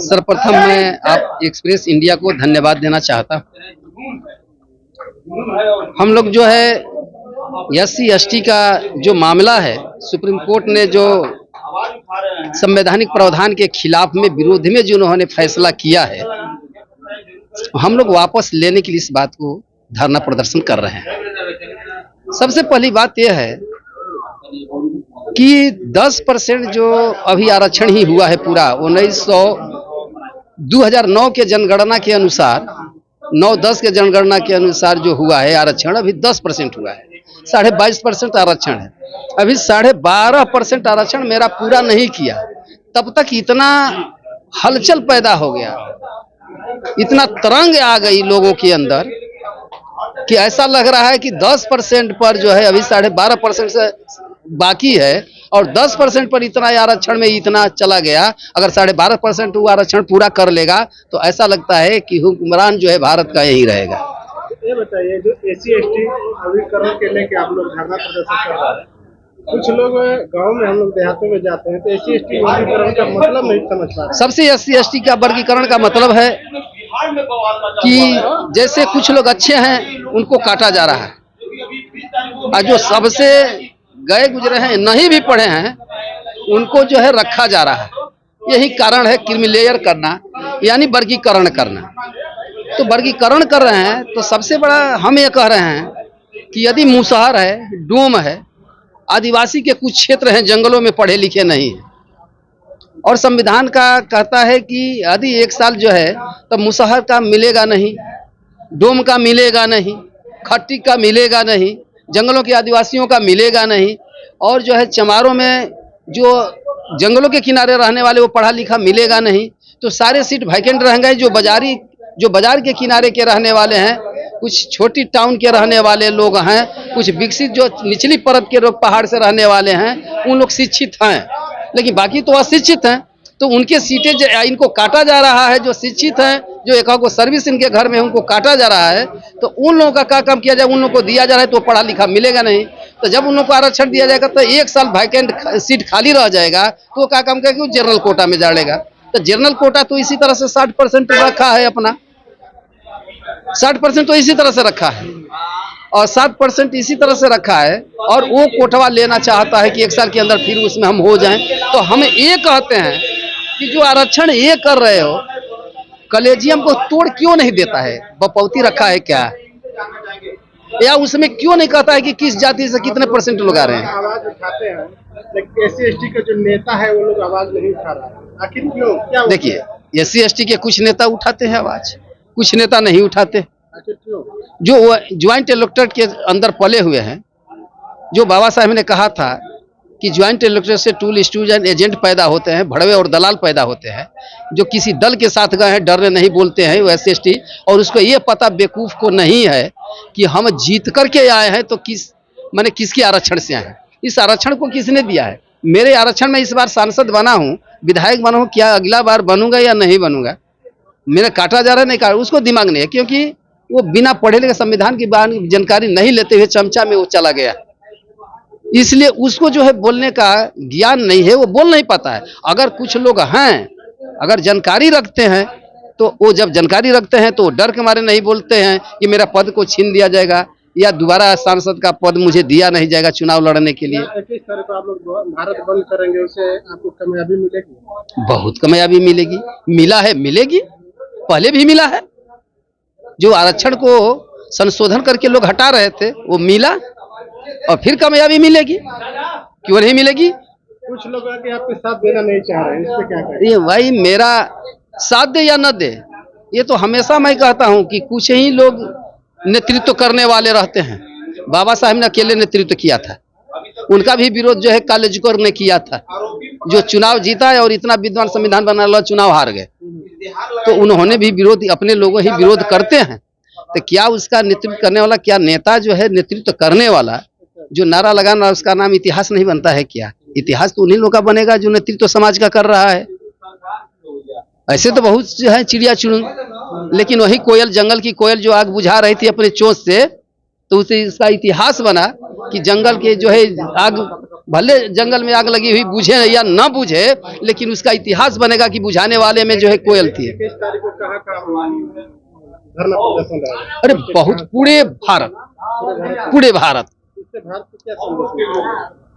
सर्वप्रथम मैं आप एक्सप्रेस इंडिया को धन्यवाद देना चाहता हूँ। हम लोग जो है SC/ST का जो मामला है, सुप्रीम कोर्ट ने जो संवैधानिक प्रावधान के खिलाफ में विरोध में जो उन्होंने फैसला किया है, हम लोग वापस लेने के लिए इस बात को धरना प्रदर्शन कर रहे हैं। सबसे पहली बात यह है कि 10% जो अभी आरक्षण ही हुआ है पूरा 2009 के जनगणना के अनुसार 9-10 के जनगणना के अनुसार जो हुआ है आरक्षण, अभी 10% हुआ है। 22.5% आरक्षण है, अभी 12.5% आरक्षण मेरा पूरा नहीं किया, तब तक इतना हलचल पैदा हो गया, इतना तरंग आ गई लोगों के अंदर कि ऐसा लग रहा है कि 10% पर जो है अभी 12.5% से बाकी है और 10% पर इतना आरक्षण में इतना चला गया। अगर 12.5% वो आरक्षण पूरा कर लेगा तो ऐसा लगता है कि हुक्मरान जो है भारत का यही रहेगा। ये बताइए, जो SC/ST अभिकरण के लेके आप लोग धरना प्रदर्शन कर रहे हैं, कुछ लोग गांव में, हम लोग देहातों में जाते हैं तो SC/ST वर्गीकरण का मतलब नहीं समझ पा रहे। सबसे SC/ST का वर्गीकरण का मतलब है कि जैसे कुछ लोग अच्छे हैं उनको काटा जा रहा है और जो सबसे गए गुजरे हैं, नहीं भी पढ़े हैं, उनको जो है रखा जा रहा है। यही कारण है क्रीमी लेयर करना, यानी वर्गीकरण करना। तो वर्गीकरण कर रहे हैं तो सबसे बड़ा हम ये कह रहे हैं कि यदि मुसहर है, डोम है, आदिवासी के कुछ क्षेत्र हैं जंगलों में पढ़े लिखे नहीं है, और संविधान का कहता है कि यदि 1 साल जो है तो मुसहर का मिलेगा नहीं, डोम का मिलेगा नहीं, खट्टी का मिलेगा नहीं, जंगलों के आदिवासियों का मिलेगा नहीं, और जो है चमारों में जो जंगलों के किनारे रहने वाले वो पढ़ा लिखा मिलेगा नहीं। तो सारे सीट वैकेंट रहेंगे। जो बाजार के किनारे के रहने वाले हैं, कुछ छोटी टाउन के रहने वाले लोग हैं, कुछ विकसित जो निचली परत के लोग पहाड़ से रहने वाले हैं, उन लोग शिक्षित हैं, लेकिन बाकी तो अशिक्षित हैं। तो उनके सीटें इनको काटा जा रहा है। जो शिक्षित हैं, जो एक को सर्विस इनके घर में उनको काटा जा रहा है, तो उन लोगों का क्या काम किया जाए, उन लोगों को दिया जा रहा है तो पढ़ा लिखा मिलेगा नहीं। तो जब उन लोगों को आरक्षण दिया जाएगा तो 1 साल वैकेंट सीट खाली रह जाएगा, तो वो क्या काम करेगा, जनरल कोटा में जाएगा। तो जनरल कोटा तो इसी तरह से 60% रखा है, अपना 60% तो इसी तरह से रखा है और 7% इसी तरह से रखा है, और वो कोटवा लेना चाहता है कि 1 साल के अंदर फिर उसमें हम हो जाएं। तो हम ये कहते हैं कि जो आरक्षण ये कर रहे हो, कॉलेजियम को तोड़ क्यों नहीं देता है? बपौती रखा है क्या, या उसमें क्यों नहीं कहता है कि किस जाति से कितने % लोग आ रहे हैं? आवाज उठाते हैं, लेकिन SC/ST का जो नेता है वो लोग आवाज नहीं उठा रहा है। आखिर क्यों? क्या देखिए, SC/ST के कुछ नेता उठाते हैं आवाज, कुछ नेता नहीं उठाते। आखिर क्यों? जो ज्वाइंट इलेक्टोरेट के अंदर पले हुए हैं, जो बाबा साहब ने कहा था कि ज्वाइंट इलेक्टोरेट से टूल स्टूडेंट एजेंट पैदा होते हैं, भड़वे और दलाल पैदा होते हैं, जो किसी दल के साथ गए हैं, डरने नहीं बोलते हैं, वो SC/ST। और उसको ये पता बेवकूफ़ को नहीं है कि हम जीत करके आए हैं तो किसके आरक्षण से आए हैं, इस आरक्षण को किसने दिया है। मेरे आरक्षण में इस बार सांसद बना हूँ, विधायक बना हूँ, क्या अगला बार बनूंगा या नहीं बनूंगा? मेरा काटा जा रहा है, नहीं काटा, उसको दिमाग नहीं है, क्योंकि वो बिना पढ़े लिखे संविधान की जानकारी नहीं लेते हुए चमचा में वो चला गया, इसलिए उसको जो है बोलने का ज्ञान नहीं है, वो बोल नहीं पाता है। अगर कुछ लोग हैं, अगर जानकारी रखते हैं, तो वो जब जानकारी रखते हैं तो डर के मारे नहीं बोलते हैं कि मेरा पद को छीन दिया जाएगा या दोबारा सांसद का पद मुझे दिया नहीं जाएगा चुनाव लड़ने के लिए। किस तरह का आप लोग भारत बंद करेंगे, उससे आपको कामयाबी मिलेगी? बहुत कामयाबी मिलेगी, मिला है, मिलेगी, पहले भी मिला है। जो आरक्षण को संशोधन करके लोग हटा रहे थे वो मिला, और फिर कामयाबी मिलेगी, क्यों नहीं मिलेगी? कुछ लोग आके आपके साथ देना नहीं चाह रहे हैं, इस पे क्या कहें? ये भाई, मेरा साथ दे या न दे, ये तो हमेशा मैं कहता हूं कि कुछ ही लोग नेतृत्व करने वाले रहते हैं। बाबा साहब ने अकेले नेतृत्व किया था, उनका भी विरोध जो है कालेजकर ने किया था, जो चुनाव जीता है और इतना विद्वान संविधान बना ला, चुनाव हार गए, तो उन्होंने भी विरोध, अपने लोगों ही विरोध करते हैं। तो क्या उसका नेतृत्व करने वाला, क्या नेता जो है नेतृत्व करने वाला जो नारा लगाना, उसका नाम इतिहास नहीं बनता है क्या? इतिहास तो उन्हीं लोगों का बनेगा जो नेतृत्व समाज का कर रहा है। ऐसे तो बहुत है चिड़िया चुड़ुंग, लेकिन वही कोयल, जंगल की कोयल जो आग बुझा रही थी अपने चोंच से, तो उसे इसका इतिहास बना कि जंगल के जो है आग, भले जंगल में आग लगी हुई बुझे या ना बुझे, लेकिन उसका इतिहास बनेगा कि बुझाने वाले में जो है कोयल थी। 21 तारीख को कहाँ धरना प्रदर्शन रहेगा? अरे बहुत, पूरे भारत, पूरे भारत, इससे भारत को क्या संदेश मिलेगा?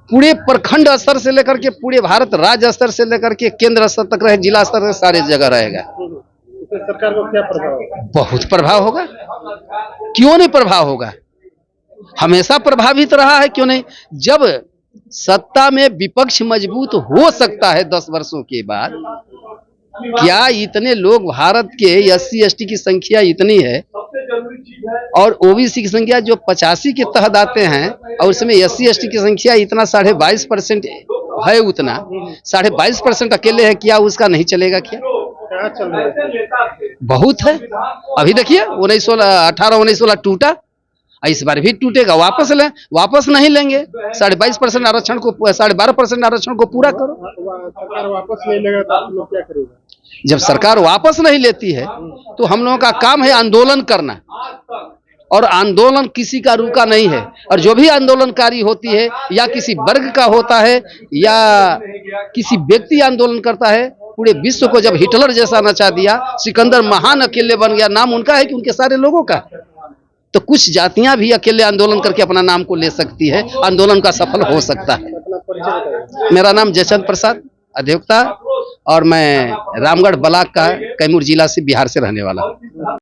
पूरे प्रखंड स्तर से लेकर के पूरे भारत, राज्य स्तर से लेकर के केंद्र स्तर तक रहे, जिला स्तर तक सारे जगह रहेगा। इससे सरकार को क्या प्रभाव होगा? बहुत प्रभाव होगा, क्यों नहीं प्रभाव होगा, हमेशा प्रभावित रहा है, क्यों नहीं। जब सत्ता में विपक्ष मजबूत हो सकता है 10 वर्षों के बाद, क्या इतने लोग, भारत के SC ST की संख्या इतनी है और OBC की संख्या जो 85 के तहत आते हैं, और उसमें SC ST की संख्या इतना 22.5% है, उतना 22.5% अकेले है, क्या उसका नहीं चलेगा? क्या चल रहा है? बहुत है। अभी देखिए 18-19 टूटा, इस बार भी टूटेगा, वापस लें, वापस नहीं लेंगे। 22.5% आरक्षण को, 12.5% आरक्षण को पूरा करो। सरकार वापस नहीं लेगा तो आप लोग क्या करेंगे? जब सरकार वापस नहीं लेती है तो हम लोगों का काम है आंदोलन करना, और आंदोलन किसी का रुका नहीं है। और जो भी आंदोलनकारी होती है, या किसी वर्ग का होता है या किसी व्यक्ति आंदोलन करता है, पूरे विश्व को जब हिटलर जैसा नचा दिया, सिकंदर महान अकेले बन गया, नाम उनका है कि उनके सारे लोगों का, तो कुछ जातियां भी अकेले आंदोलन करके अपना नाम को ले सकती है, आंदोलन का सफल हो सकता है। अपना परिचय बताइए। मेरा नाम जयचंद प्रसाद, अधिवक्ता, और मैं रामगढ़ ब्लॉक का, कैमूर जिला से, बिहार से रहने वाला हूँ।